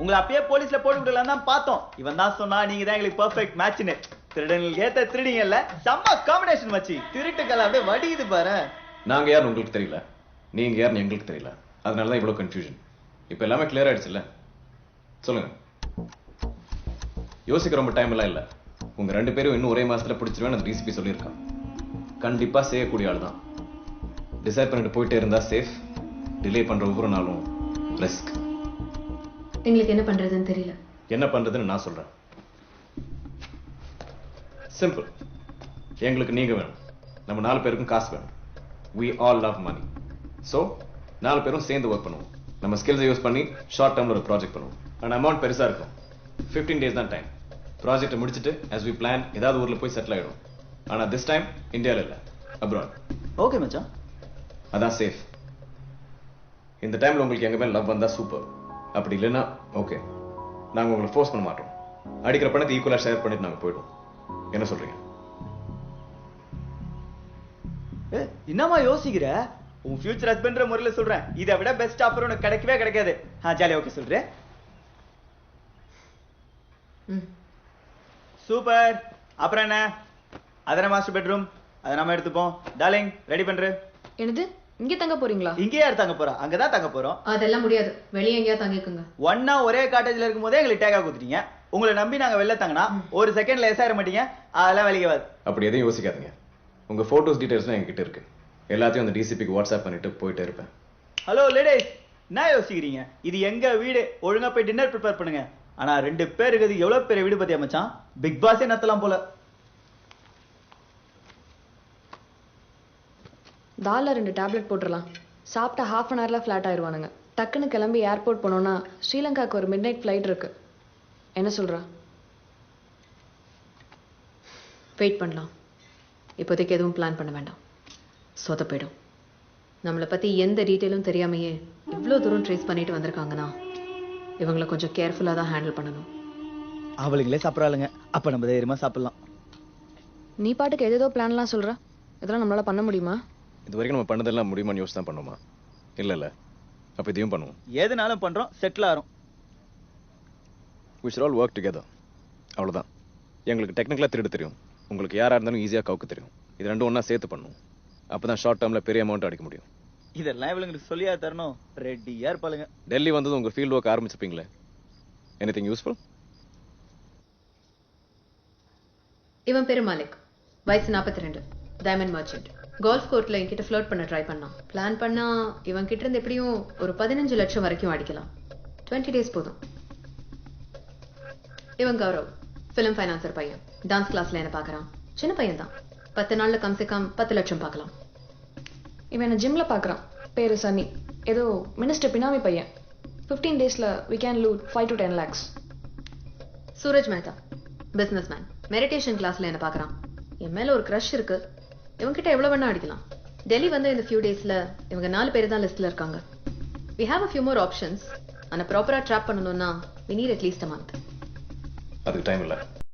உங்களை அப்பயே போலீஸ்ல போட்டு விடலாம் தான் பார்த்தோம். இவன் தான் சொன்னா நீங்க தான் எங்களுக்கு பெர்ஃபெக்ட் மேட்ச்னு. திருடனுக்கு ஏத்த திருடிங்கல்ல, செம்ம காம்பினேஷன் மச்சி. திருட்டுக்கெல்லாம் அப்படியே வடியுது பாரு. நாங்க யாருன்னு உங்களுக்கு தெரியல, நீங்க யாருன்னு எங்களுக்கு தெரியல. அதனால தான் இவ்வளவு கன்ஃபியூஷன். இப்போ எல்லாமே கிளியர் ஆயிடுச்சுல்ல? சொல்லுங்க. யோசிக்க ரொம்ப டைம் எல்லாம் இல்ல. உங்க ரெண்டு பேரும் இன்னும் ஒரே மாசத்துல பிடிச்சிருவேன் அந்த டிசிபி சொல்லியிருக்கான். கண்டிப்பா செய்யக்கூடிய ஆள் தான். டிசைட் பண்ணிட்டு போயிட்டே இருந்தா சேஃப், டிலே பண்ற ஒவ்வொரு நாளும் ரிஸ்க். எங்களுக்கு என்ன பண்றதுன்னு தெரியல. என்ன பண்றதுன்னு நான் சொல்றேன். சிம்பிள். எங்களுக்கு நீங்க வேணும், நம்ம 4 பேருக்கும் காசு வேணும். we all love money. so 4 பேரும் சேர்ந்து ஒர்க் பண்ணுவோம். நம்ம ஸ்கில்ஸை யூஸ் பண்ணி ஷார்ட் டேர்ம்ல ஒரு ப்ராஜெக்ட் பண்ணுவோம். அந்த அமௌண்ட் பெருசா இருக்கும். 15 days தான் டைம். ப்ராஜெக்ட்டை முடிச்சிட்டு as we plan ஏதாவது ஊர்ல போய் செட்டில் ஆயிடும். ஆனா this time இந்தியால இல்ல, abroad. ஓகே மச்சான். அதான் சேஃப். இந்த டைம்ல உங்களுக்கு எங்க மேல லவ் வந்தா சூப்பர். அப்படி இல்லைன்னா ஓகே, நாங்க உங்களை ஃபோர்ஸ் பண்ண மாட்டோம். அடிக்கிற பணத்தை ஈக்குவலா ஷேர் பண்ணிட்டு நாங்க போயிடுவோம். என்ன சொல்றீங்க? என்னமா யோசிக்கிற? உன் ஃபியூச்சர் ஹஸ்பண்ட்ற முறையில சொல்றேன். இதை விட பெஸ்ட் ஆஃபர் உனக்கு கிடைக்கவே கிடைக்காது. ஜாலியா ஓகே சொல்றேன். சூப்பர். அப்புறம் என்ன? அதன மாஸ்டர் பெட்ரூம் அதை நம்ம எடுத்துப்போம். டார்லிங் ரெடி பண்ற? என்னது, இங்கே தங்க போறீங்களா? இங்கே யார் தங்க போறா? அங்கதான் தங்க போறோம். அதெல்லாம் முடியாது, வெளியே எங்கேயா தங்கிக்குங்க. ஒன்னா ஒரே காட்டேஜ்ல இருக்கும் போதே எங்களுக்கு டேக்கா கொடுத்துட்டீங்க. உங்களை நம்பி நாங்க வெளில தங்கினா ஒரு செகண்ட்ல எஸ்ஆயிர மாட்டீங்க. அதெல்லாம் வெளியவாது. அப்படி எதையும் யோசிக்காதீங்க. உங்க போட்டோஸ் டீடைல்ஸ்லாம் என்கிட்ட இருக்கு. எல்லாத்தையும் அந்த டிசிபிக்கு வாட்ஸ்அப் பண்ணிட்டு போயிட்டே இருப்பேன். ஹலோ லேடிஸ், என்ன யோசிக்கிறீங்க? இது எங்க வீடு. ஒழுங்கா போய் டின்னர் ப்ரிப்பேர் பண்ணுங்க. ஆனா 2 பேர் இருக்குது. எவ்வளவு பெரிய வீடு பத்தியா மச்சான்? பிக் பாஸே நத்தலாம் போல. தால்ல 2 டேப்லெட் போட்டுடலாம். சாப்பிட்டா ½ அன் ஹவர்ல ஃபிளாட் ஆயிடுவானுங்க. டக்குன்னு கிளம்பி ஏர்போர்ட் போனோம்னா ஸ்ரீலங்காவுக்கு ஒரு மிட் நைட் ஃப்ளைட் இருக்கு. என்ன சொல்றா? வெயிட் பண்ணலாம். இப்போதைக்கு எதுவும் பிளான் பண்ண வேண்டாம். சொத போயிடும். நம்மளை பத்தி எந்த டீட்டெயிலும் தெரியாமையே இவ்வளோ தூரம் ட்ரேஸ் பண்ணிட்டு வந்திருக்காங்கன்னா இவங்களை கொஞ்சம் கேர்ஃபுல்லாக தான் ஹேண்டில் பண்ணணும். அவளுங்களே சாப்பிட்றாளுங்க, அப்ப நம்ம தைரியமா சாப்பிடலாம். நீ பாட்டுக்கு ஏதேதோ பிளான்லாம் சொல்ற. இதெல்லாம் நம்மளால பண்ண முடியுமா? இது வரைக்கும் நம்ம பண்ணதெல்லாம் முடியுமான்னு யோசிச்சு தான் பண்ணுமா? இல்ல அப்ப இதையும் பண்ணுவோம். எதுனாலும் பண்றோம், செட்டில் ஆகிறோம். we should all work together. அவ்வளவுதான். எங்களுக்கு டெக்னிக்கலா திருட தெரியும், உங்களுக்கு யாரா இருந்தாலும் ஈஸியா கவுக்க தெரியும். இது ரெண்டும் ஒண்ணா சேர்த்து பண்ணுவோம். அப்பதான் ஷார்ட் டேர்ம்ல பெரிய அமௌண்ட் அடிக்க முடியும். இதெல்லாம் இவங்களுக்கு சொல்லியா தரணும். ரெடியா இருப்பாளுங்க. டெல்லி வந்தது உங்க ஃபீல்ட் ஒர்க் ஆரம்பிச்சிருப்பீங்களே. Anything useful? இவன் பேரு மாலிக், வயசு 42, டைமண்ட் மர்ச்சன்ட். கோல்ஃப் கோர்ட்ல என்கிட்ட ஃப்ளர்ட் பண்ண ட்ரை பண்ணான். பிளான் பண்ணா இவன் கிட்ட இருந்து எப்படியும் ஒரு 15 லட்சம் வரைக்கும் அடிக்கலாம். 20 days போதும். இவன் கௌரவ், ஃபிலிம் ஃபைனான்சர் பையன். டான்ஸ் கிளாஸ்ல என்ன பார்க்கறான். சின்ன பையன் தான். 10 நாள்ல கம்சே கம் 10 லட்சம் பார்க்கலாம். இவன் என்ன ஜிம்ல பார்க்கறான். பேரு சன்னி, ஏதோ மினிஸ்டர் பினாமி பையன். 15 daysல we can loot 5 to 10 lakhs. Suraj Mehta, business man. Meditation கிளாஸ்ல என்ன பார்க்கறான். என் மேல ஒரு க்ரஷ் இருக்கு. இவங்கிட்ட எவ்வளவு வேணா அடிக்கலாம். டெல்லி வந்து இந்த ஃபியூ டேஸ்ல இவங்க 4 பேர் தான் லிஸ்ட்ல இருக்காங்க. we have a few more options. ஆனா ப்ராப்பரா ட்ராப் பண்ணணும்னா we need at least a month. அதுக்கு டைம் இல்லை.